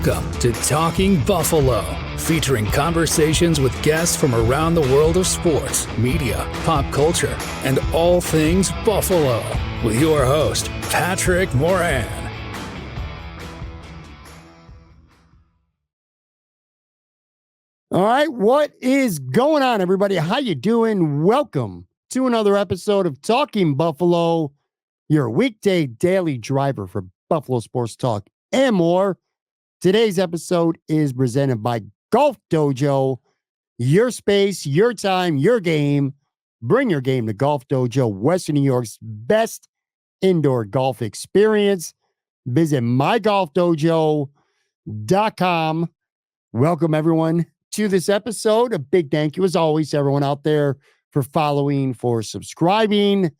Welcome to Talking Buffalo, featuring conversations with guests from around the world of sports, media, pop culture, and all things Buffalo. With your host, Patrick Moran. All right, what is going on, everybody? How you doing? Welcome to another episode of Talking Buffalo, your weekday daily driver for Buffalo sports talk and more. Today's episode is presented by Golf Dojo. Your space, your time, your game. Bring your game to Golf Dojo, Western New York's best indoor golf experience. Visit mygolfdojo.com. Welcome, everyone, to this episode. A big thank you, as always, to everyone out there for following, for subscribing.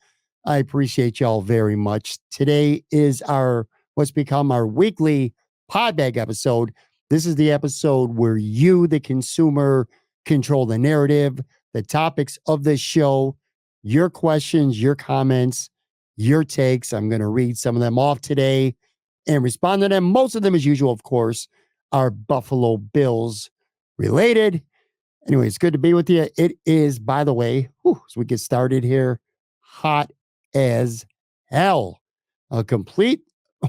I appreciate y'all very much. Today is what's become our weekly Podbag episode. This is the episode where you, the consumer, control the narrative, the topics of this show, your questions, your comments, your takes. I'm going to read some of them off today and respond to them. Most of them, as usual, of course, are Buffalo Bills related. Anyway, it's good to be with you. It is, by the way, as we get started here, hot as hell. A complete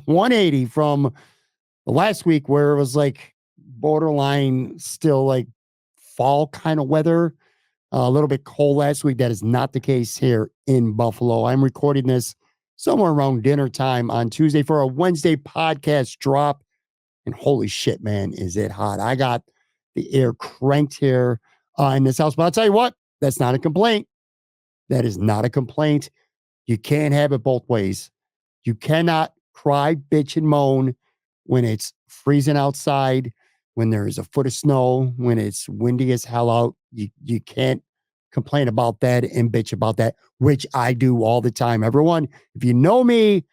180 from last week, where it was like borderline still like fall kind of weather, a little bit cold last week. That is not the case here in Buffalo. I'm recording this somewhere around dinner time on Tuesday for a Wednesday podcast drop. And holy shit, man, is it hot. I got the air cranked here in this house. But I'll tell you what, that's not a complaint. That is not a complaint. You can't have it both ways. You cannot cry, bitch, and moan when it's freezing outside, when there's a foot of snow, when it's windy as hell out. You can't complain about that and bitch about that, which I do all the time. Everyone, if you know me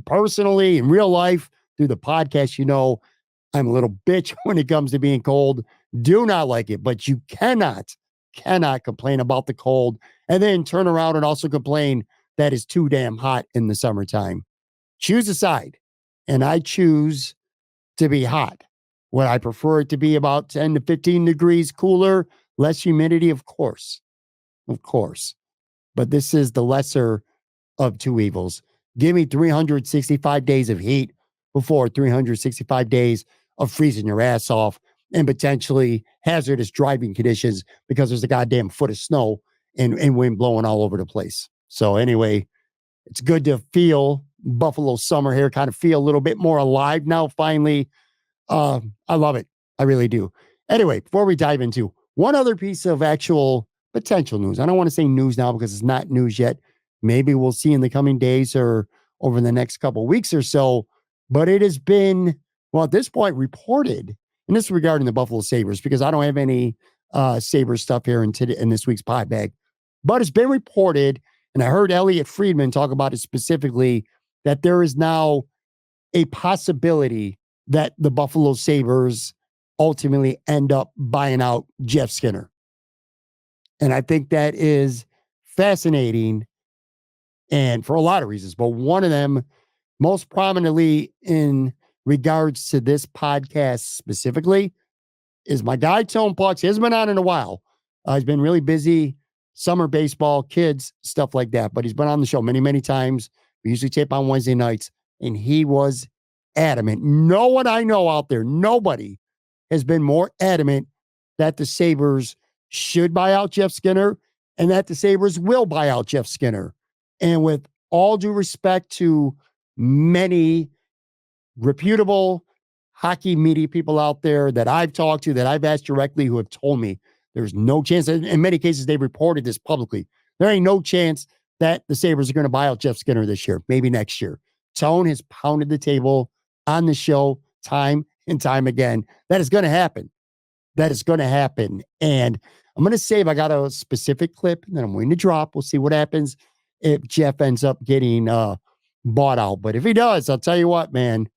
personally, in real life, through the podcast, you know I'm a little bitch when it comes to being cold. Do not like it, but you cannot complain about the cold and then turn around and also complain that it's too damn hot in the summertime. Choose a side. And I choose to be hot. Would I prefer it to be about 10 to 15 degrees cooler, less humidity? Of course. But this is the lesser of two evils. Give me 365 days of heat before 365 days of freezing your ass off and potentially hazardous driving conditions because there's a goddamn foot of snow and wind blowing all over the place. So anyway, it's good to feel Buffalo summer here, kind of feel a little bit more alive now, finally. I love it. I really do. Anyway, before we dive into one other piece of actual potential news, I don't want to say news now because it's not news yet. Maybe we'll see in the coming days or over the next couple of weeks or so, but it has been, well, at this point, reported, and this is regarding the Buffalo Sabres, because I don't have any Sabres stuff here in this week's pod bag, but it's been reported, and I heard Elliot Friedman talk about it specifically, that there is now a possibility that the Buffalo Sabres ultimately end up buying out Jeff Skinner. And I think that is fascinating, and for a lot of reasons, but one of them, most prominently in regards to this podcast specifically, is my guy Tone Pucks. He hasn't been on in a while. He's been really busy, summer baseball, kids, stuff like that, but he's been on the show many, many times. We usually tape on Wednesday nights, and he was adamant. No one I know out there, nobody has been more adamant that the Sabres should buy out Jeff Skinner and that the Sabres will buy out Jeff Skinner. And with all due respect to many reputable hockey media people out there that I've talked to, that I've asked directly, who have told me there's no chance, in many cases they've reported this publicly, there ain't no chance that the Sabres are going to buy out Jeff Skinner this year, maybe next year. Tone has pounded the table on the show time and time again. That is going to happen. And I'm going to save, I got a specific clip that I'm going to drop. We'll see what happens if Jeff ends up getting bought out. But if he does, I'll tell you what, man,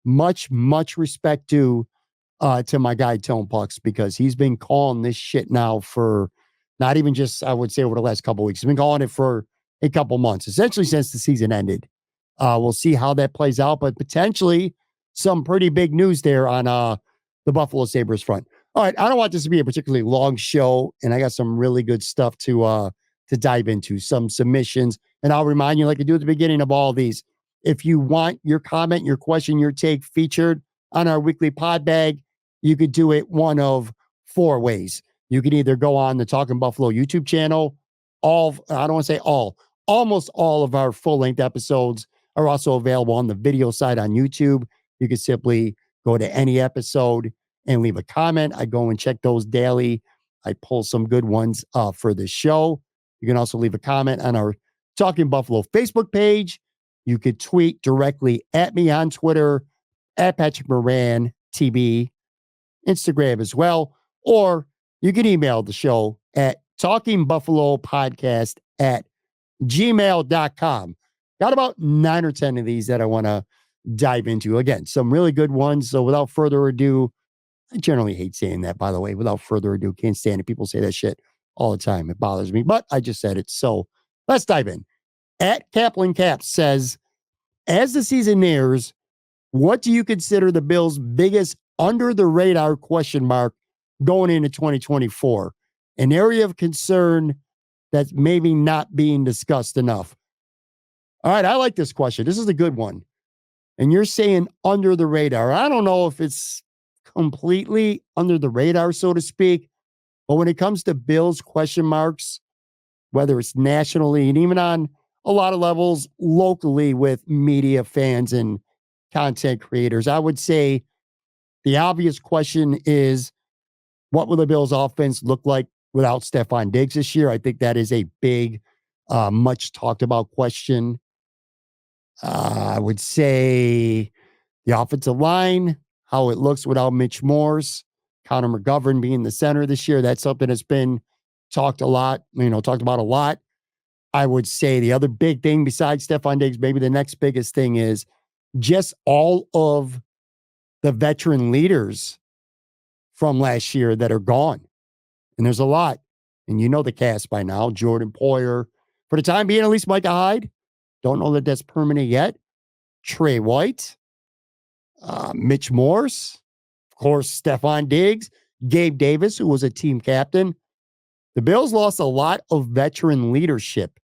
much respect to my guy Tone Pucks, because he's been calling this shit now for not even just, I would say, over the last couple of weeks. He's been calling it for a couple months, essentially since the season ended. We'll see how that plays out, but potentially some pretty big news there on the Buffalo Sabres front. All right, I don't want this to be a particularly long show, and I got some really good stuff to dive into, some submissions. And I'll remind you, like I do at the beginning of all these, if you want your comment, your question, your take featured on our weekly pod bag, you could do it one of four ways. You can either go on the Talking Buffalo YouTube channel. I don't want to say almost all of our full-length episodes are also available on the video side on YouTube. You can simply go to any episode and leave a comment. I go and check those daily. I pull some good ones for the show. You can also leave a comment on our Talking Buffalo Facebook page. You could tweet directly at me on Twitter, at Patrick Moran TB, Instagram as well. Or you can email the show at talkingbuffalopodcast@gmail.com. Got about 9 or 10 of these that I want to dive into. Again, some really good ones. So without further ado, I generally hate saying that, by the way. Without further ado, can't stand it. People say that shit all the time. It bothers me, but I just said it. So let's dive in. At Kaplan Caps says, as the season nears, what do you consider the Bills' biggest under the radar question mark going into 2024? An area of concern that's maybe not being discussed enough. All right, I like this question. This is a good one. And you're saying under the radar. I don't know if it's completely under the radar, so to speak, but when it comes to Bills question marks, whether it's nationally and even on a lot of levels locally with media fans and content creators, I would say the obvious question is, what will the Bills offense look like without Stefon Diggs this year? I think that is a big, much talked about question. I would say the offensive line, how it looks without Mitch Morse, Connor McGovern being the center this year. That's something that's been talked about a lot. I would say the other big thing besides Stefon Diggs, maybe the next biggest thing is just all of the veteran leaders from last year that are gone. And there's a lot. And you know the cast by now. Jordan Poyer. For the time being, at least Micah Hyde. Don't know that that's permanent yet. Trey White. Mitch Morse. Of course, Stefon Diggs. Gabe Davis, who was a team captain. The Bills lost a lot of veteran leadership.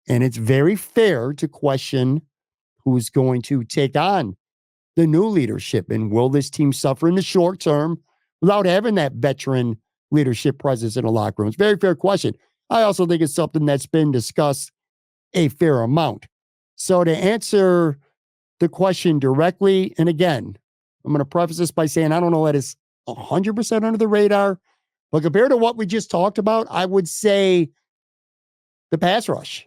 And it's very fair to question who's going to take on the new leadership. And will this team suffer in the short term without having that veteran leadership presence in the locker room? It's a very fair question. I also think it's something that's been discussed a fair amount. So to answer the question directly, and again, I'm going to preface this by saying I don't know that it's 100% under the radar, but compared to what we just talked about, I would say the pass rush.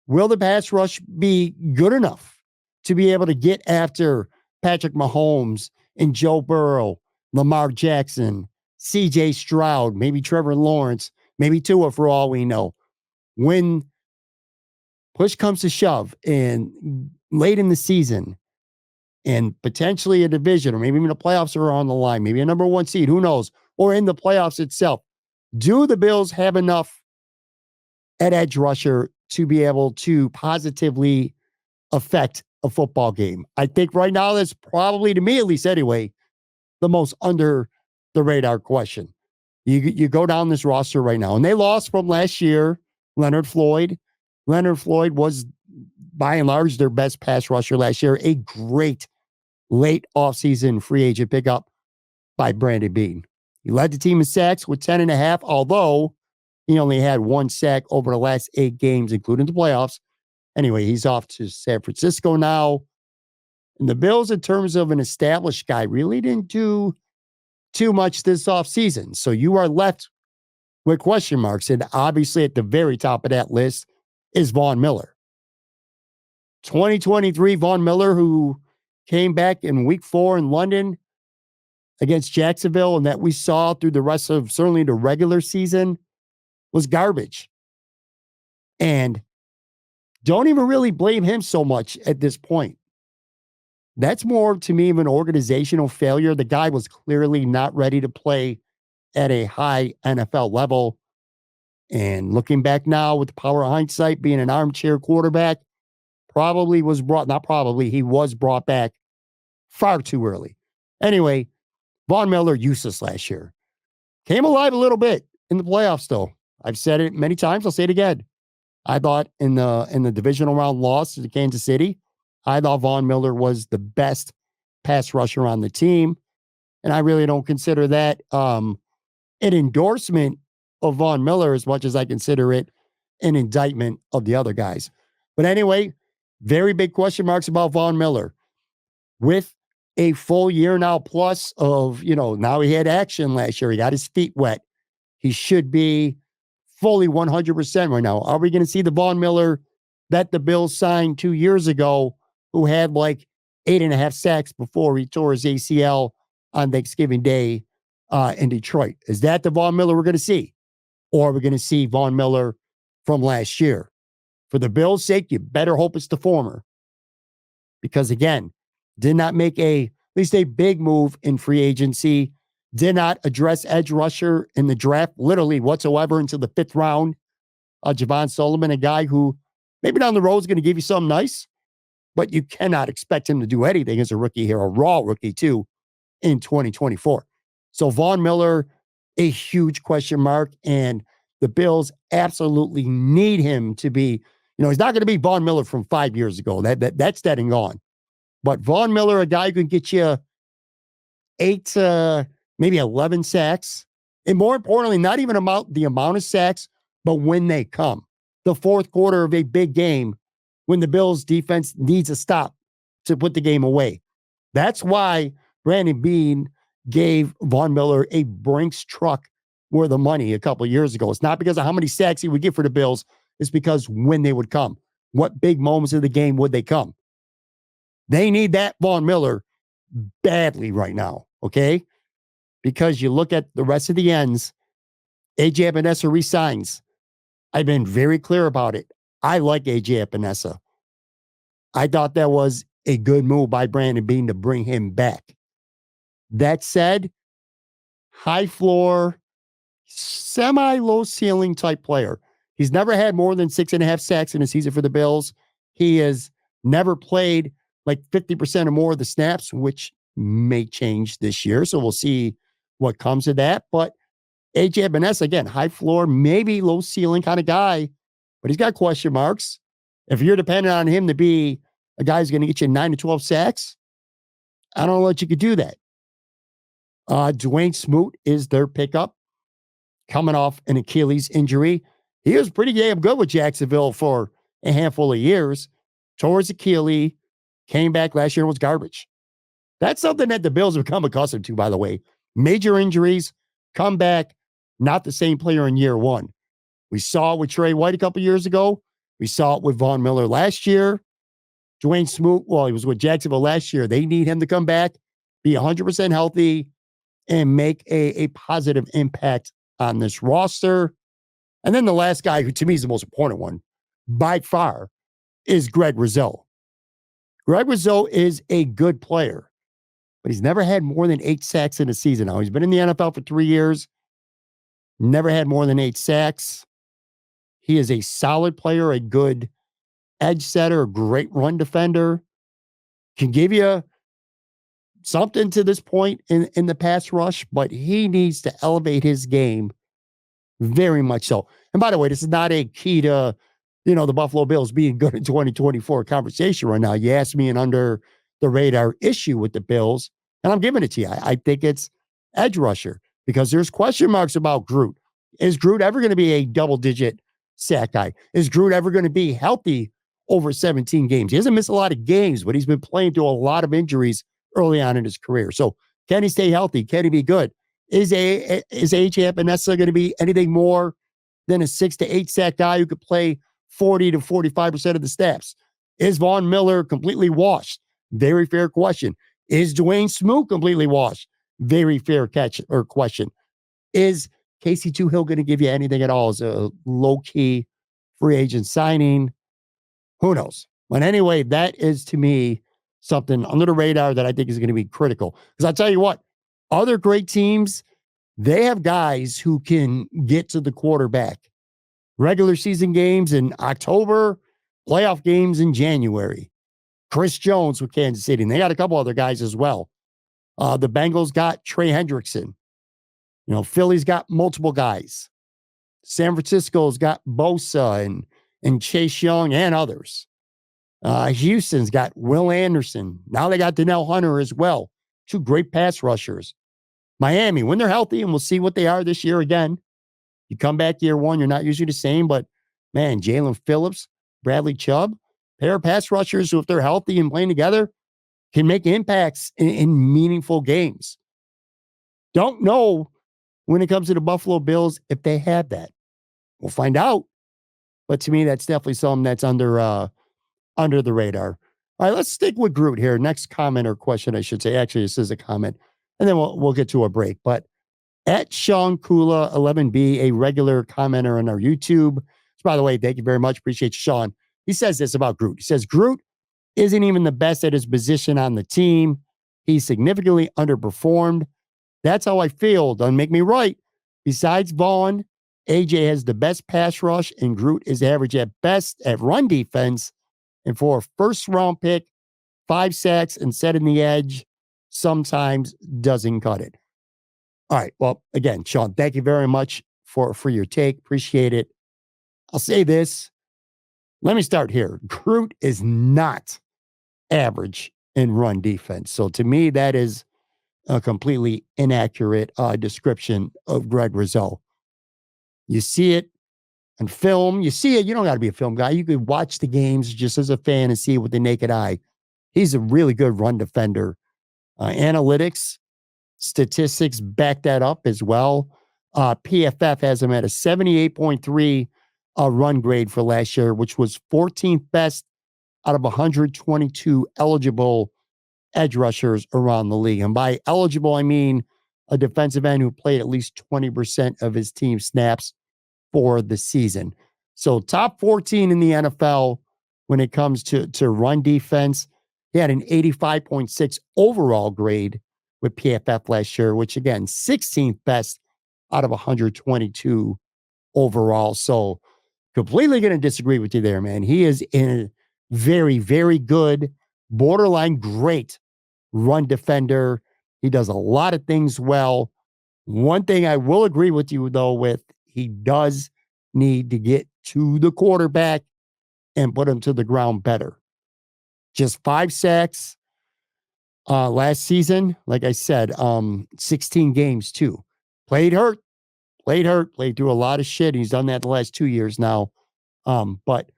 Will the pass rush be good enough to be able to get after Patrick Mahomes and Joe Burrow, Lamar Jackson, CJ Stroud, maybe Trevor Lawrence, maybe Tua for all we know? When push comes to shove and late in the season and potentially a division or maybe even the playoffs are on the line, maybe a number one seed, who knows, or in the playoffs itself, do the Bills have enough at edge rusher to be able to positively affect a football game? I think right now that's probably, to me at least anyway, the most under the radar question. You go down this roster right now, and they lost from last year, Leonard Floyd. Leonard Floyd was, by and large, their best pass rusher last year. A great late offseason free agent pickup by Brandon Beane. He led the team in sacks with 10.5, although he only had one sack over the last 8 games, including the playoffs. Anyway, he's off to San Francisco now. And the Bills, in terms of an established guy, really didn't do too much this offseason. So you are left with question marks. And obviously at the very top of that list is Von Miller. 2023 Von Miller, who came back in week 4 in London against Jacksonville, and that we saw through the rest of certainly the regular season, was garbage. And don't even really blame him so much at this point. That's more to me of an organizational failure. The guy was clearly not ready to play at a high NFL level. And looking back now with the power of hindsight, being an armchair quarterback, he was brought back Far too early. Anyway, Von Miller, useless last year. Came alive a little bit in the playoffs, though. I've said it many times. I'll say it again. I thought in the divisional round loss to Kansas City, I thought Von Miller was the best pass rusher on the team. And I really don't consider that an endorsement of Von Miller as much as I consider it an indictment of the other guys. But anyway, very big question marks about Von Miller. With a full year now plus of, now he had action last year. He got his feet wet. He should be fully 100% right now. Are we going to see the Von Miller that the Bills signed 2 years ago, who had like 8.5 sacks before he tore his ACL on Thanksgiving Day in Detroit? Is that the Von Miller we're going to see? Or are we going to see Von Miller from last year? For the Bills' sake, you better hope it's the former. Because again, did not make at least a big move in free agency, did not address edge rusher in the draft literally whatsoever until the 5th round. Javon Solomon, a guy who maybe down the road is going to give you something nice, but you cannot expect him to do anything as a rookie here, a raw rookie too, in 2024. So Von Miller, a huge question mark, and the Bills absolutely need him to be, he's not going to be Von Miller from 5 years ago. That's dead and gone. But Von Miller, a guy who can get you 8 maybe 11 sacks. And more importantly, not even the amount of sacks, but when they come. The fourth quarter of a big game when the Bills defense needs a stop to put the game away. That's why Brandon Beane gave Von Miller a Brinks truck worth of money a couple of years ago. It's not because of how many sacks he would get for the Bills. It's because when they would come. What big moments of the game would they come? They need that Von Miller badly right now, okay? Because you look at the rest of the ends, A.J. Epinesa resigns. I've been very clear about it. I like A.J. Epinesa. I thought that was a good move by Brandon Beane to bring him back. That said, high floor, semi-low ceiling type player. He's never had more than 6.5 sacks in a season for the Bills. He has never played like 50% or more of the snaps, which may change this year. So we'll see what comes of that. But A.J. Epinesa, again, high floor, maybe low ceiling kind of guy, but he's got question marks. If you're dependent on him to be a guy who's going to get you 9 to 12 sacks, I don't know that you could do that. Dwayne Smoot is their pickup, coming off an Achilles injury. He was pretty damn good with Jacksonville for a handful of years. Tore his Achilles, came back last year and was garbage. That's something that the Bills have become accustomed to, by the way. Major injuries, come back, not the same player in year one. We saw it with Trey White a couple years ago. We saw it with Von Miller last year. Dwayne Smoot, well, he was with Jacksonville last year. They need him to come back, be 100% healthy, and make a positive impact on this roster. And then the last guy, who to me is the most important one, by far, is Greg Rousseau. Greg Rousseau is a good player, but he's never had more than 8 sacks in a season. Now, he's been in the NFL for 3 years, never had more than 8 sacks. He is a solid player, a good edge setter, a great run defender, can give you something to this point in the pass rush, but he needs to elevate his game very much so. And by the way, this is not a key to, the Buffalo Bills being good in 2024 conversation right now. You asked me an under the radar issue with the Bills, and I'm giving it to you. I think it's edge rusher because there's question marks about Groot. Is Groot ever going to be a double-digit sack guy? Is Groot ever going to be healthy over 17 games? He hasn't missed a lot of games, but he's been playing through a lot of injuries early on in his career. So can he stay healthy? Can he be good? Is A.J. Epinesa going to be anything more than a 6 to 8 sack guy who could play 40 to 45% of the snaps? Is Von Miller completely washed? Very fair question. Is Dwayne Smoot completely washed? Very fair question. Is Casey Toohill going to give you anything at all as a low-key free agent signing? Who knows? But anyway, that is to me something under the radar that I think is going to be critical. Because I'll tell you what, other great teams, they have guys who can get to the quarterback. Regular season games in October, playoff games in January. Chris Jones with Kansas City. And they got a couple other guys as well. The Bengals got Trey Hendrickson. Philly's got multiple guys. San Francisco's got Bosa and Chase Young and others. Houston's got Will Anderson. Now they got Donnell Hunter as well. Two great pass rushers. Miami, when they're healthy, and we'll see what they are this year again. You come back year one, you're not usually the same, but man, Jalen Phillips, Bradley Chubb, pair of pass rushers who, if they're healthy and playing together, can make impacts in meaningful games. Don't know when it comes to the Buffalo Bills if they have that. We'll find out. But to me, that's definitely something that's under the radar. All right, let's stick with Groot here. Next comment or question, I should say. Actually, this is a comment. And then we'll get to a break. But at Sean Kula 11B, a regular commenter on our YouTube. So by the way, thank you very much. Appreciate you, Sean. He says this about Groot. He says, Groot isn't even the best at his position on the team. He's significantly underperformed. That's how I feel. Don't make me right. Besides Vaughn, AJ has the best pass rush, and Groot is average at best at run defense. And for a first-round pick, 5 sacks and setting the edge sometimes doesn't cut it. All right. Well, again, Sean, thank you very much for your take. Appreciate it. I'll say this. Let me start here. Groot is not average in run defense. So to me, that is a completely inaccurate description of Greg Rousseau. You see it on film. You see it. You don't got to be a film guy. You could watch the games just as a fan and see it with the naked eye. He's a really good run defender. Analytics, statistics back that up as well. PFF has him at a 78.3 run grade for last year, which was 14th best out of 122 eligible edge rushers around the league. And by eligible, I mean a defensive end who played at least 20% of his team snaps for the season. So top 14 in the NFL when it comes to run defense. He had an 85.6 overall grade with PFF last year, which again, 16th best out of 122 overall. So completely going to disagree with you there, man. He is in a very, very good, borderline great run defender. He does a lot of things well. One thing I will agree with you, though, with he does need to get to the quarterback and put him to the ground better. Just 5 sacks last season. Like I said, 16 games too. Played hurt, played through a lot of shit. He's done that the last 2 years now. But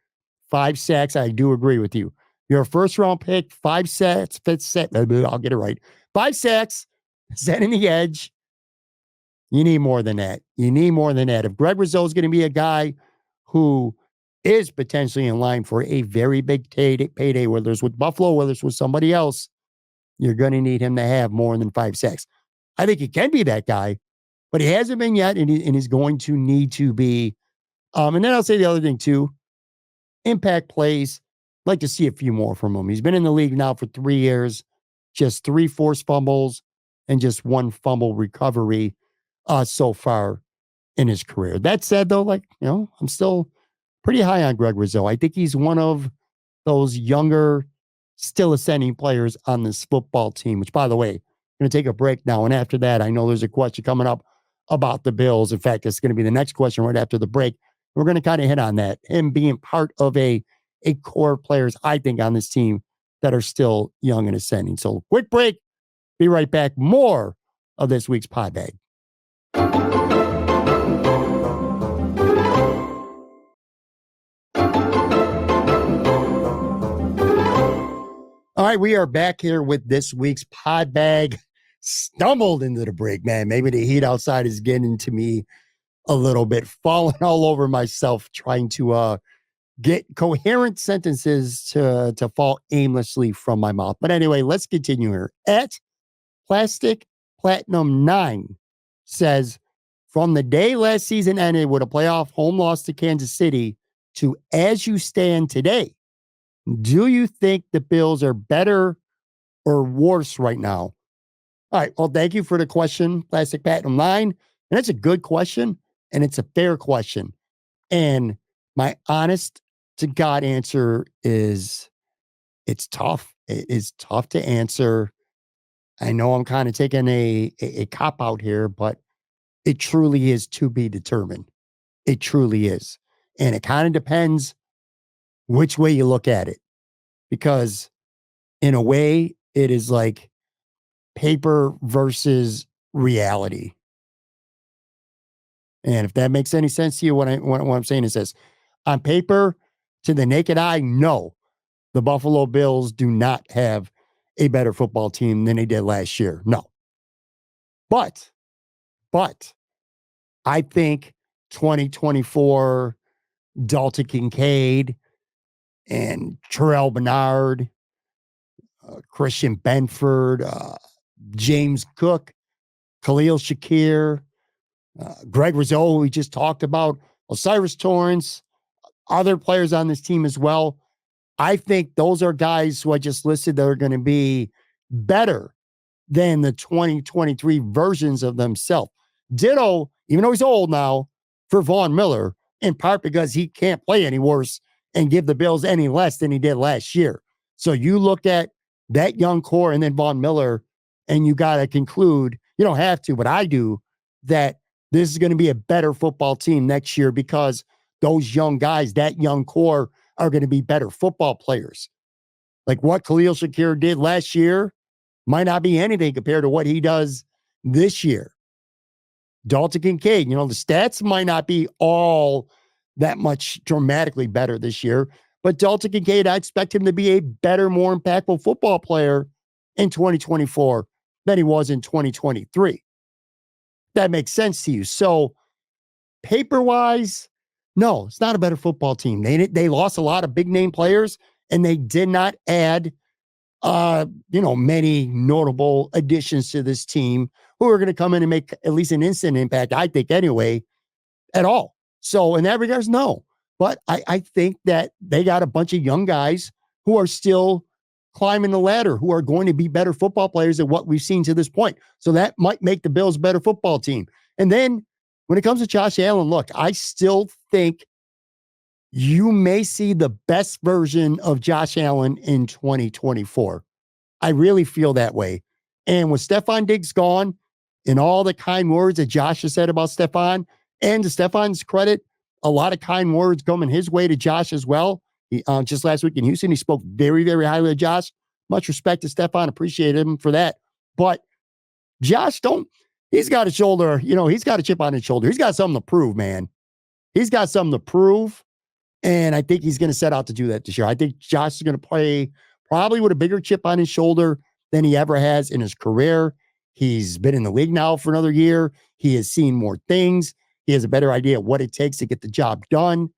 5 sacks, I do agree with you. You're a first round pick, 5 sacks, 5th set. I'll get it right. 5 sacks, setting the edge. You need more than that. You need more than that. If Greg Rousseau is going to be a guy who is potentially in line for a very big payday, whether it's with Buffalo, whether it's with somebody else, you're going to need him to have more than 5 sacks. I think he can be that guy, but he hasn't been yet, and he's going to need to be. And then I'll say the other thing too, impact plays. I'd like to see a few more from him. He's been in the league now for 3 years, just 3 forced fumbles and just 1 fumble recovery so far in his career. That said, though, I'm still pretty high on Greg Rousseau. I think he's one of those younger, still ascending players on this football team, which, by the way, I'm going to take a break now. And after that, I know there's a question coming up about the Bills. In fact, it's going to be the next question right after the break. We're going to kind of hit on that. Him being part of a core of players, I think, on this team that are still young and ascending. So quick break. Be right back. More of this week's Podbag. All right, we are back here with this week's Podbag. Stumbled into the break, man. Maybe the heat outside is getting to me a little bit, falling all over myself, trying to get coherent sentences to fall aimlessly from my mouth. But anyway, let's continue here. At Plastic Platinum 9 says, from the day last season ended with a playoff home loss to Kansas City to as you stand today, do you think the Bills are better or worse right now? All right. Well, thank you for the question, Plastic Platinum 9. And it's a good question, and it's a fair question. And my honest to God answer is It's tough. It is tough to answer. I know I'm kind of taking a cop out here, but it truly is to be determined. It truly is. And it kind of depends which way you look at it. Because in a way, it is like paper versus reality. And if that makes any sense to you, what I'm saying is this: on paper, to the naked eye, no, the Buffalo Bills do not have a better football team than they did last year. No. But I think 2024 Dalton Kincaid and Terrell Bernard, Christian Benford, James Cook, Khalil Shakir, Greg Rousseau, who we just talked about, Osiris Torrance, other players on this team as well. I think those are guys who I just listed that are going to be better than the 2023 versions of themselves. Ditto, even though he's old now, for Von Miller, in part because he can't play any worse and give the Bills any less than he did last year. So you look at that young core and then Von Miller, and you got to conclude, you don't have to, but I do, that this is going to be a better football team next year because those young guys, that young core, are going to be better football players. Like what Khalil Shakir did last year might not be anything compared to what he does this year. Dalton Kincaid, the stats might not be all that much dramatically better this year, but Dalton Kincaid, I expect him to be a better, more impactful football player in 2024 than he was in 2023. That makes sense to you. So paper-wise, no, it's not a better football team. They lost a lot of big-name players, and they did not add many notable additions to this team who are going to come in and make at least an instant impact, I think anyway, at all. So in that regards, no. But I think that they got a bunch of young guys who are still climbing the ladder, who are going to be better football players than what we've seen to this point. So that might make the Bills a better football team. And then when it comes to Josh Allen, look, I still think you may see the best version of Josh Allen in 2024. I really feel that way. And with Stefon Diggs gone and all the kind words that Josh has said about Stefon, and to Stefon's credit, a lot of kind words coming his way to Josh as well. He, just last week in Houston, he spoke very, very highly of Josh. Much respect to Stefon. Appreciate him for that. But Josh, he's got a shoulder, he's got a chip on his shoulder. He's got something to prove, man. He's got something to prove. And I think he's going to set out to do that this year. I think Josh is going to play probably with a bigger chip on his shoulder than he ever has in his career. He's been in the league now for another year. He has seen more things. He has a better idea of what it takes to get the job done.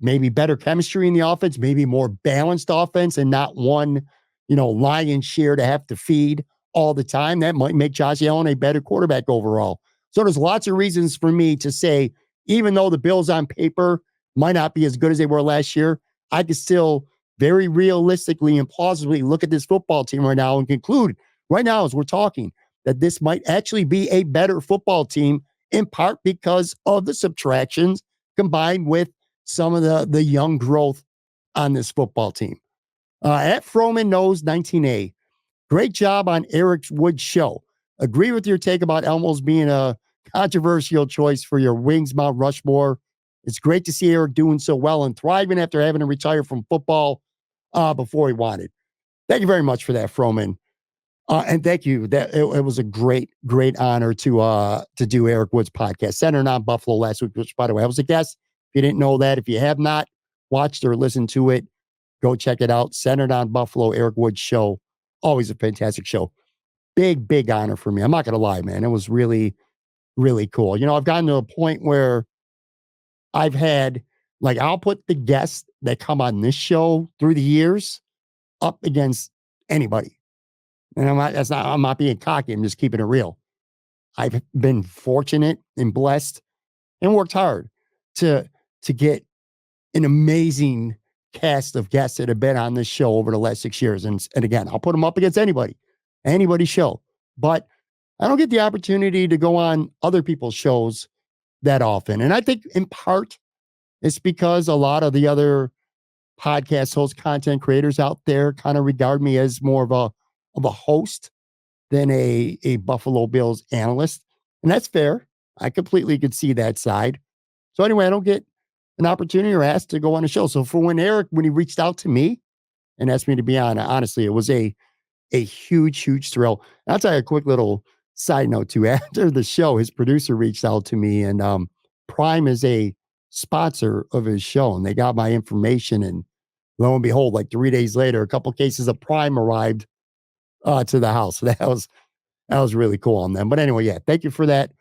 Maybe better chemistry in the offense, maybe more balanced offense and not one, lion's share to have to feed all the time. That might make Josh Allen a better quarterback overall. So there's lots of reasons for me to say, even though the Bills on paper might not be as good as they were last year, I could still very realistically and plausibly look at this football team right now and conclude right now as we're talking that this might actually be a better football team, in part because of the subtractions combined with some of the young growth on this football team. At Froman Knows 19A, great job on Eric Wood's show. Agree with your take about Elmo's being a controversial choice for your Wings Mount Rushmore. It's great to see Eric doing so well and thriving after having to retire from football before he wanted. Thank you very much for that, Froman. And thank you. It was a great, great honor to do Eric Wood's podcast. Centered on Buffalo last week, which, by the way, I was a guest. If you didn't know that, if you have not watched or listened to it, go check it out. Centered on Buffalo, Eric Wood's show. Always a fantastic show. Big, big honor for me. I'm not going to lie, man. It was really, really cool. I've gotten to a point where I've had, I'll put the guests that come on this show through the years up against anybody. And I'm not being cocky. I'm just keeping it real. I've been fortunate and blessed and worked hard to get an amazing cast of guests that have been on this show over the last 6 years. And again, I'll put them up against anybody's show, but I don't get the opportunity to go on other people's shows that often. And I think in part it's because a lot of the other podcast host, content creators out there kind of regard me as more of a host than a Buffalo Bills analyst. And that's fair. I completely could see that side. So anyway, I don't get an opportunity or asked to go on a show. So for when he reached out to me and asked me to be on, honestly, it was a huge, huge thrill. And I'll tell you a quick little side note too. After the show, his producer reached out to me, and Prime is a sponsor of his show, and they got my information. And lo and behold, like 3 days later, a couple cases of Prime arrived to the house. So that was really cool on them. But anyway, yeah, thank you for that.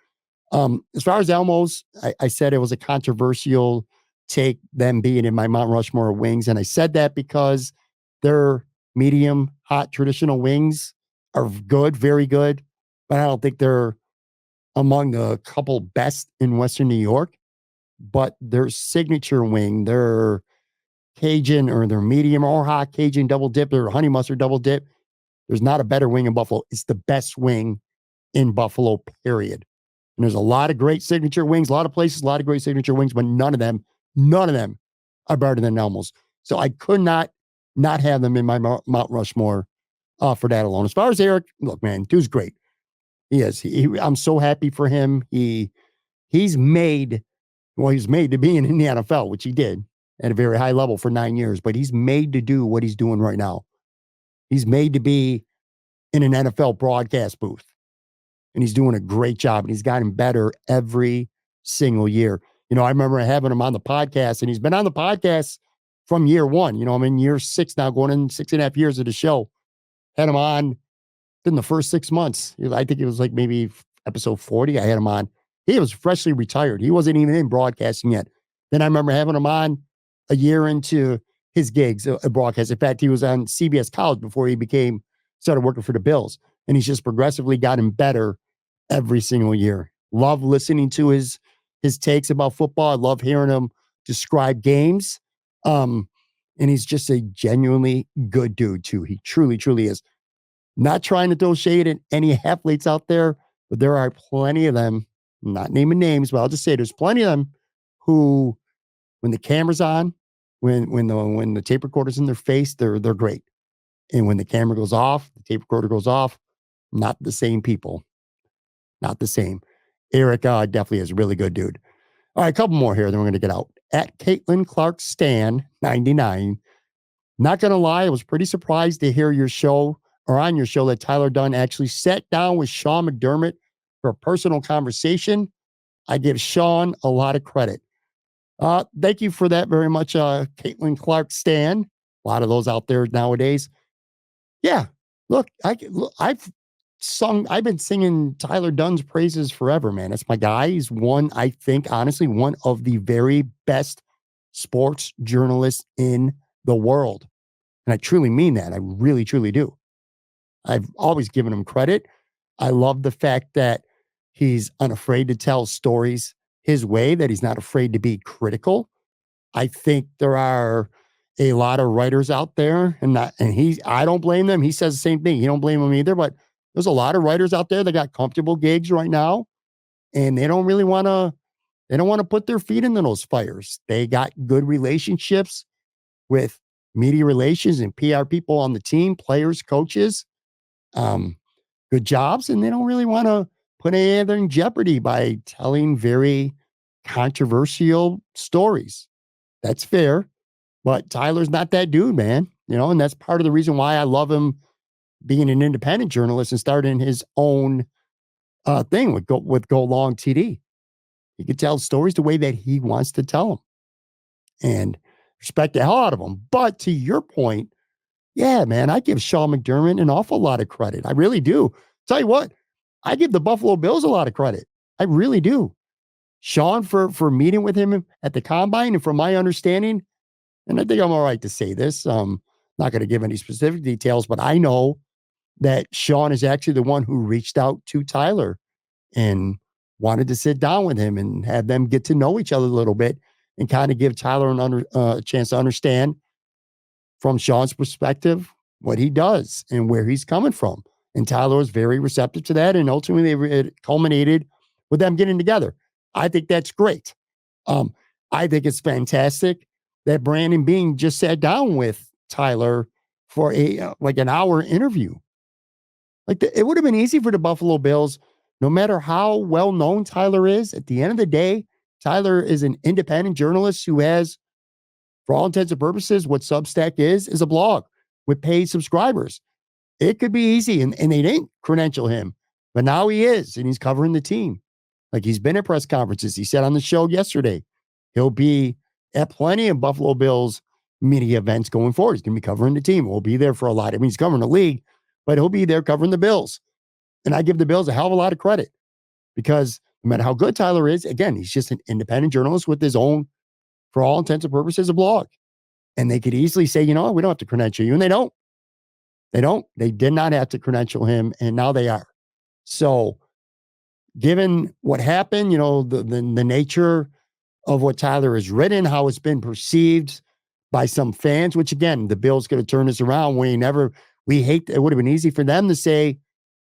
As far as Elmo's, I said it was a controversial take, them being in my Mount Rushmore wings. And I said that because their medium hot traditional wings are good, very good, but I don't think they're among the couple best in Western New York. But their signature wing, their Cajun or their medium or hot Cajun double dip, or honey mustard double dip, there's not a better wing in Buffalo. It's the best wing in Buffalo, period. And there's a lot of great signature wings, a lot of places, a lot of great signature wings, but none of them are better than Elmo's. So I could not have them in my Mount Rushmore for that alone. As far as Eric, look, man, dude's great. He is. I'm so happy for him. He's made to be in the NFL, which he did at a very high level for 9 years, but he's made to do what he's doing right now. He's made to be in an NFL broadcast booth. And he's doing a great job, and he's gotten better every single year. You know, I remember having him on the podcast, and he's been on the podcast from year one. You know, I'm in year 6 now, going in 6.5 years of the show. Had him on in the first 6 months. I think it was like maybe episode 40. I had him on. He was freshly retired. He wasn't even in broadcasting yet. Then I remember having him on a year into his gigs, a broadcast. In fact, he was on CBS College before he started working for the Bills. And he's just progressively gotten better every single year. Love listening to his takes about football. I love hearing him describe games. And he's just a genuinely good dude too. He truly, truly is. Not trying to throw shade at any athletes out there, but there are plenty of them, I'm not naming names, but I'll just say there's plenty of them who, when the camera's on, when the tape recorder's in their face, they're great. And when the camera goes off, the tape recorder goes off, not the same people. Not the same. Eric definitely is a really good dude. All right, a couple more here, then we're going to get out. At Caitlin Clark Stan 99. Not going to lie, I was pretty surprised to hear on your show that Tyler Dunne actually sat down with Sean McDermott for a personal conversation. I give Sean a lot of credit. Thank you for that very much, Caitlin Clark Stan. A lot of those out there nowadays. Yeah, look, I've been singing Tyler Dunne's praises forever, man. That's my guy. He's I think, honestly, one of the very best sports journalists in the world. And I truly mean that. I really, truly do. I've always given him credit. I love the fact that he's unafraid to tell stories his way, that he's not afraid to be critical. I think there are a lot of writers out there, I don't blame them. He says the same thing. He don't blame them either, but there's a lot of writers out there that got comfortable gigs right now, and they don't want to put their feet into those fires. They got good relationships with media relations and PR people on the team, players, coaches, good jobs, and they don't really want to put any other in jeopardy by telling very controversial stories. That's fair, but Tyler's not that dude, man. You know, and that's part of the reason why I love him being an independent journalist and starting his own thing with Go Long TD. He can tell stories the way that he wants to tell them, and respect the hell out of him. But to your point, yeah, man, I give Sean McDermott an awful lot of credit. I really do. Tell you what, I give the Buffalo Bills a lot of credit. I really do. Sean for meeting with him at the combine, and from my understanding, and I think I'm all right to say this, not going to give any specific details, but I know that Sean is actually the one who reached out to Tyler and wanted to sit down with him and have them get to know each other a little bit and kind of give Tyler a chance to understand from Sean's perspective what he does and where he's coming from. And Tyler was very receptive to that, and ultimately it culminated with them getting together. I think that's great. I think it's fantastic that Brandon Beane just sat down with Tyler for like an hour interview. It would have been easy for the Buffalo Bills, no matter how well known Tyler is. At the end of the day, Tyler is an independent journalist who has, for all intents and purposes, what Substack is a blog with paid subscribers. It could be easy, and they didn't credential him, but now he is, and he's covering the team. Like, he's been at press conferences. He said on the show yesterday, he'll be at plenty of Buffalo Bills media events going forward. He's going to be covering the team. We'll be there for a lot. I mean, he's covering the league, but he'll be there covering the Bills. And I give the Bills a hell of a lot of credit because no matter how good Tyler is, again, he's just an independent journalist with his own, for all intents and purposes, a blog. And they could easily say, you know what, we don't have to credential you. And they don't. They don't. They did not have to credential him, and now they are. So given what happened, you know, the nature of what Tyler has written, how it's been perceived by some fans, which again, the Bills could have turned this around. We hate, it would have been easy for them to say,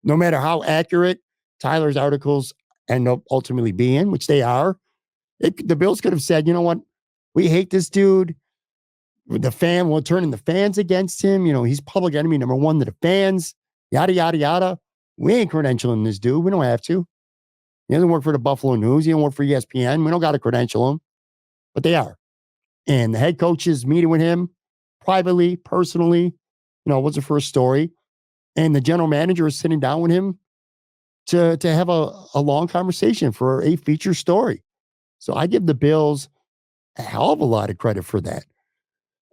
no matter how accurate Tyler's articles end up ultimately being, which they are, the Bills could have said, you know what, we hate this dude. We're turning the fans against him. You know, he's public enemy number one to the fans, yada, yada, yada. We ain't credentialing this dude. We don't have to. He doesn't work for the Buffalo News. He don't work for ESPN. We don't got to credential him, but they are. And the head coach is meeting with him privately, personally. You know, it was the first story. And the general manager is sitting down with him to have a long conversation for a feature story. So I give the Bills a hell of a lot of credit for that.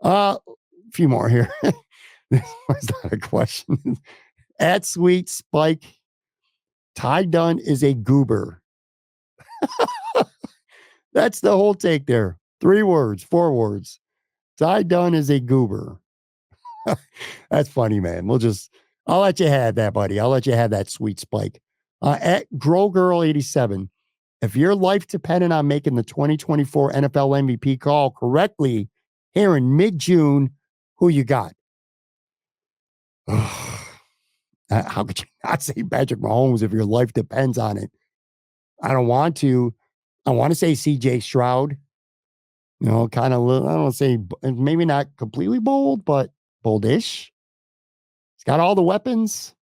A few more here. This was not a question. At Sweet Spike, Ty Dunn is a goober. That's the whole take there. 4 words. Ty Dunn is a goober. That's funny, man. I'll let you have that, buddy. I'll let you have that, Sweet Spike. At GrowGirl87, if your life depended on making the 2024 NFL MVP call correctly here in mid-June, who you got? How could you not say Patrick Mahomes if your life depends on it? I don't want to. I want to say CJ Stroud. You know, kind of, I don't want to say, maybe not completely bold, but boldish. He's got all the weapons.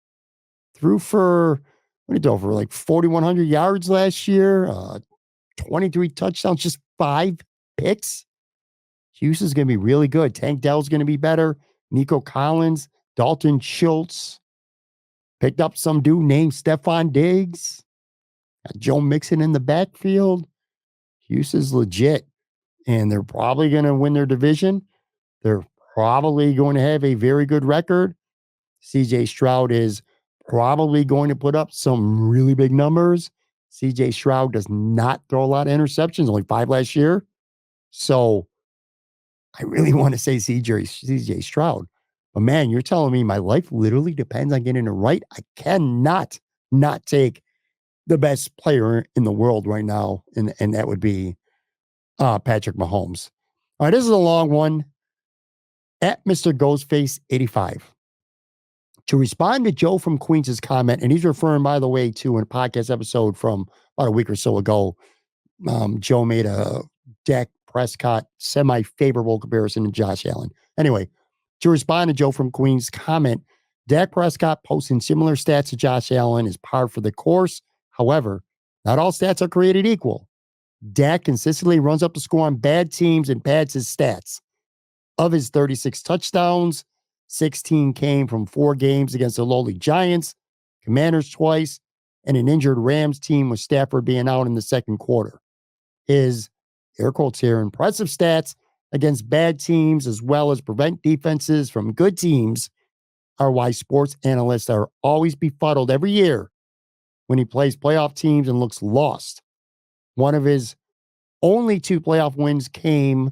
Threw for, what did he do, for like 4,100 yards last year, 23 touchdowns, just 5 picks. Houston's going to be really good. Tank Dell's going to be better. Nico Collins, Dalton Schultz. Picked up some dude named Stefon Diggs. Got Joe Mixon in the backfield. Houston's legit. And they're probably going to win their division. They're probably going to have a very good record. CJ Stroud is probably going to put up some really big numbers. CJ Stroud does not throw a lot of interceptions, only 5 last year. So I really want to say CJ Stroud. But man, you're telling me my life literally depends on getting it right. I cannot not take the best player in the world right now, and that would be Patrick Mahomes. All right, this is a long one. At Mr. Ghostface 85. To respond to Joe from Queens' comment, and he's referring, by the way, to a podcast episode from about a week or so ago. Joe made a Dak Prescott semi-favorable comparison to Josh Allen. Anyway, to respond to Joe from Queens' comment, Dak Prescott posting similar stats to Josh Allen is par for the course. However, not all stats are created equal. Dak consistently runs up the score on bad teams and pads his stats. Of his 36 touchdowns, 16 came from 4 games against the lowly Giants, Commanders twice, and an injured Rams team with Stafford being out in the second quarter. His, air quotes here, impressive stats against bad teams as well as prevent defenses from good teams are why sports analysts are always befuddled every year when he plays playoff teams and looks lost. One of his only 2 playoff wins came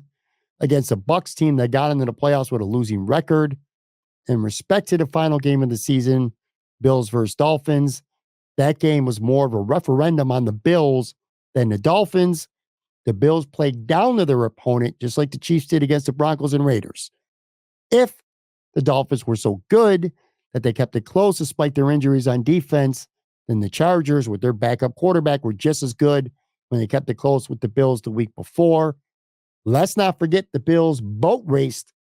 against a Bucs team that got into the playoffs with a losing record. In respect to the final game of the season, Bills versus Dolphins, that game was more of a referendum on the Bills than the Dolphins. The Bills played down to their opponent, just like the Chiefs did against the Broncos and Raiders. If the Dolphins were so good that they kept it close despite their injuries on defense, then the Chargers, with their backup quarterback, were just as good when they kept it close with the Bills the week before. Let's not forget the Bills boat raced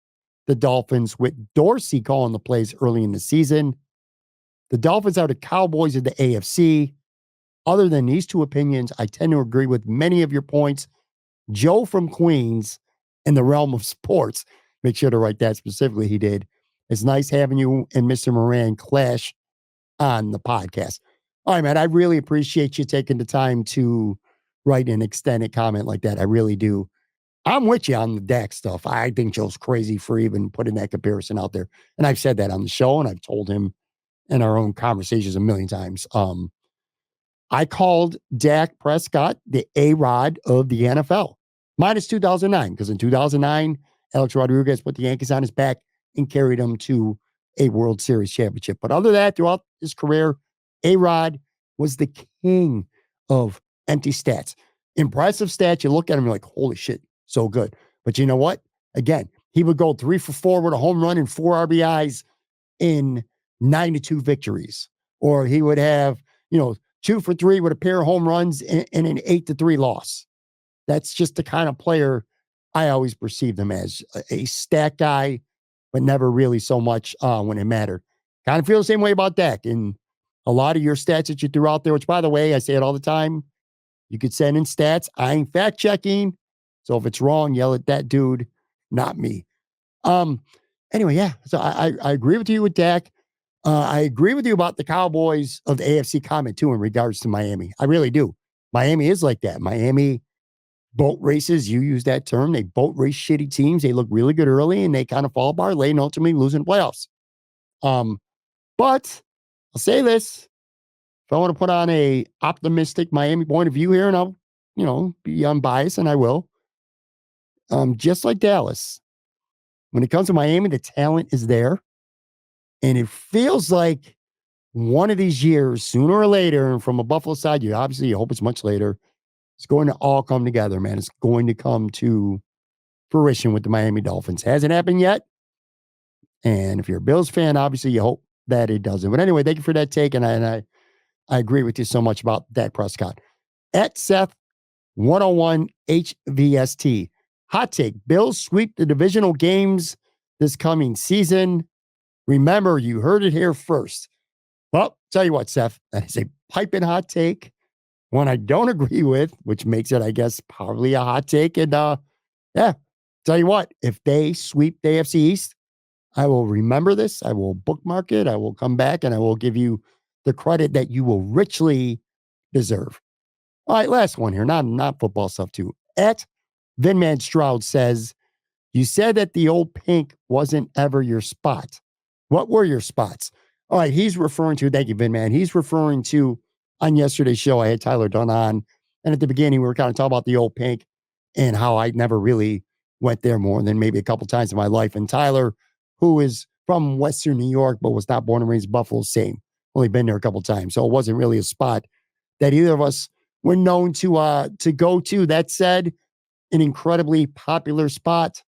the Dolphins with Dorsey calling the plays early in the season. The Dolphins are the Cowboys of the AFC. Other than these two opinions, I tend to agree with many of your points. Joe from Queens, in the realm of sports, make sure to write that specifically, he did. It's nice having you and Mr. Moran clash on the podcast. All right, man, I really appreciate you taking the time to write an extended comment like that. I really do. I'm with you on the Dak stuff. I think Joe's crazy for even putting that comparison out there. And I've said that on the show, and I've told him in our own conversations a million times. I called Dak Prescott the A-Rod of the NFL, minus 2009, because in 2009, Alex Rodriguez put the Yankees on his back and carried him to a World Series championship. But other than that, throughout his career, A-Rod was the king of empty stats. Impressive stats. You look at him, you're like, holy shit, so good. But you know what? Again, he would go 3 for 4 with a home run and 4 RBIs in 92 victories. Or he would have, 2 for 3 with a pair of home runs and an 8-3 loss. That's just the kind of player I always perceived him as, a stat guy, but never really so much when it mattered. Kind of feel the same way about Dak. And a lot of your stats that you threw out there, which, by the way, I say it all the time, you could send in stats. I ain't fact checking. So if it's wrong, yell at that dude, not me. Anyway, yeah. So I agree with you with Dak. I agree with you about the Cowboys of the AFC comment too in regards to Miami. I really do. Miami is like that. Miami boat races, you use that term. They boat race shitty teams. They look really good early and they kind of fall apart late and ultimately losing the playoffs. But I'll say this. If I want to put on a optimistic Miami point of view here, and I'll, be unbiased, and I will. Just like Dallas, when it comes to Miami, the talent is there. And it feels like one of these years, sooner or later, and from a Buffalo side, you hope it's much later, it's going to all come together, man. It's going to come to fruition with the Miami Dolphins. Hasn't happened yet. And if you're a Bills fan, obviously you hope that it doesn't. But anyway, thank you for that take. And I agree with you so much about Dak Prescott. At Seth 101 HVST. Hot take. Bills sweep the divisional games this coming season. Remember, you heard it here first. Well, tell you what, Seth, that is a piping hot take. One I don't agree with, which makes it, I guess, probably a hot take. And tell you what, if they sweep the AFC East, I will remember this. I will bookmark it. I will come back and I will give you the credit that you will richly deserve. All right, last one here. Not football stuff too. At Vinman Stroud says, you said that the old pink wasn't ever your spot. What were your spots? All right, he's referring to, thank you, Vinman. He's referring to, on yesterday's show, I had Tyler Dunn on. And at the beginning, we were kind of talking about the old pink and how I never really went there more than maybe a couple times in my life. And Tyler, who is from Western New York, but was not born and raised in Buffalo, same. Only been there a couple times. So it wasn't really a spot that either of us were known to go to. That said, an incredibly popular spot.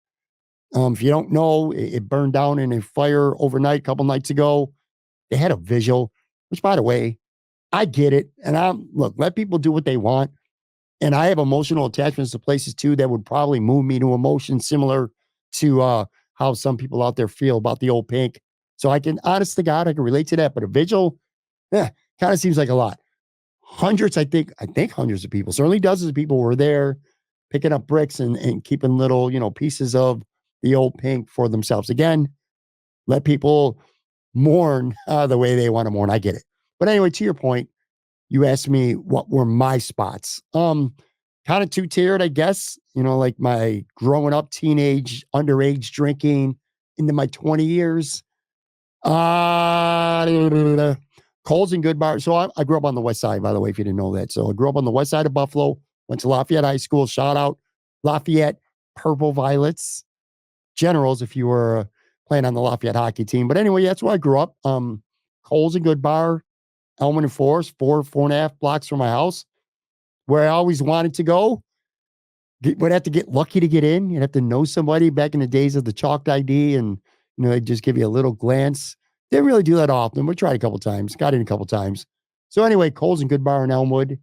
If you don't know, it burned down in a fire overnight a couple nights ago. They had a visual, which, by the way, I get it. And look, let people do what they want. And I have emotional attachments to places too that would probably move me to emotions similar to how some people out there feel about the old pink. So I can, honest to God, I can relate to that. But a vigil, kind of seems like a lot. Hundreds, I think hundreds of people, certainly dozens of people were there picking up bricks and keeping little, pieces of the old pink for themselves. Again, let people mourn the way they want to mourn. I get it. But anyway, to your point, you asked me what were my spots. Kind of two-tiered, I guess. Like my growing up, teenage, underage drinking into my 20 years. Coles and Good Bar. So I grew up on the west side, by the way, if you didn't know that. So I grew up on the west side of Buffalo, went to Lafayette High School. Shout out Lafayette Purple Violets. Generals, if you were playing on the Lafayette hockey team. But anyway, that's where I grew up. Coles and Good Bar, Elman and Forest, 4.5 blocks from my house, where I always wanted to go. Would have to get lucky to get in. You'd have to know somebody back in the days of the chalked ID, and they'd just give you a little glance. Didn't really do that often. We tried a couple times, got in a couple times. So anyway, Coles and Good Bar in Elmwood.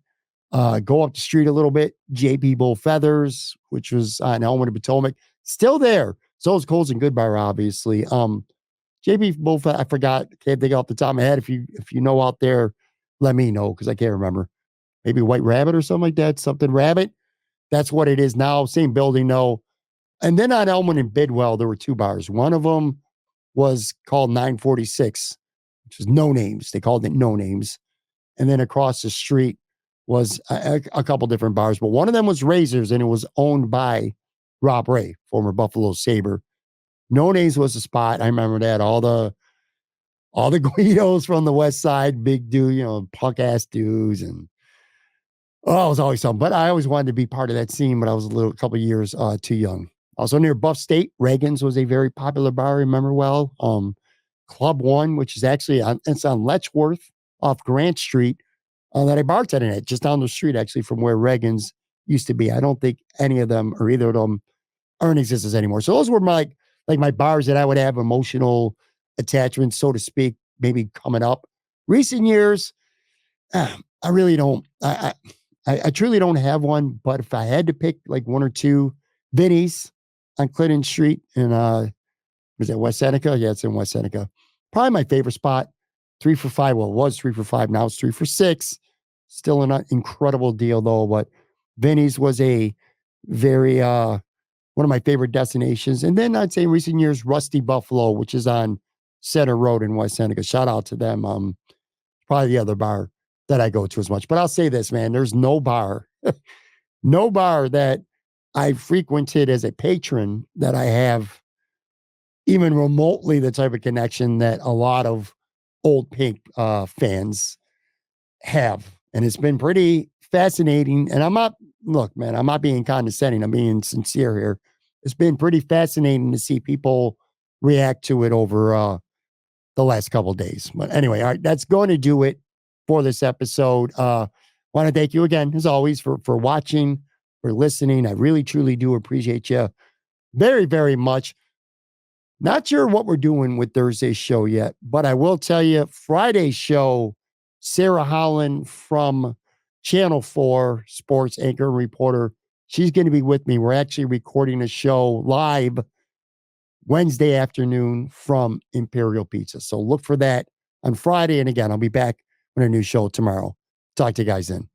Go up the street a little bit, JP Bull Feathers, which was on Elmwood and Potomac, still there. So is Coles and Goodbar, obviously. JP Bull Feathers, I forgot, can't think off the top of my head. If you know out there, let me know because I can't remember. Maybe White Rabbit or something like that. Something Rabbit. That's what it is now. Same building, no. And then on Elmwood and Bidwell, there were two bars. One of them was called 946, which was No Names. They called it No Names. And then across the street was a couple different bars, but one of them was Razors, and it was owned by Rob Ray, former Buffalo Sabre. No Names was the spot. I remember that. All the Guidos from the West Side, big dude, punk ass dudes, and it was always something. But I always wanted to be part of that scene, but I was a couple of years too young. Also near Buff State, Reagan's was a very popular bar. I remember well. Club One, which is actually it's on Letchworth off Grant Street, that I bartended at just down the street, actually, from where Reagan's used to be. I don't think any of them or either of them are in existence anymore. So those were my bars that I would have emotional attachments, so to speak, maybe coming up. Recent years, I really don't. I truly don't have one. But if I had to pick like one or two, Vinny's on Clinton Street in was that West Seneca? Yeah, it's in West Seneca. Probably my favorite spot. 3 for $5. Well, it was 3 for $5. Now it's 3 for $6. Still an incredible deal though. But Vinny's was a very one of my favorite destinations. And then I'd say in recent years, Rusty Buffalo, which is on Center Road in West Seneca. Shout out to them. Probably the other bar that I go to as much. But I'll say this, man, there's no bar, no bar that I frequented as a patron that I have even remotely the type of connection that a lot of old Pink fans have. And it's been pretty fascinating. And I'm not being condescending. I'm being sincere here. It's been pretty fascinating to see people react to it over the last couple of days. But anyway, all right, that's going to do it for this episode. Want to thank you again, as always, for watching, for listening. I really, truly do appreciate you very, very much. Not sure what we're doing with Thursday's show yet, but I will tell you, Friday's show, Sarah Holland from Channel 4 sports anchor and reporter, she's going to be with me. We're actually recording a show live Wednesday afternoon from Imperial Pizza. So look for that on Friday. And again, I'll be back with a new show tomorrow. Talk to you guys then.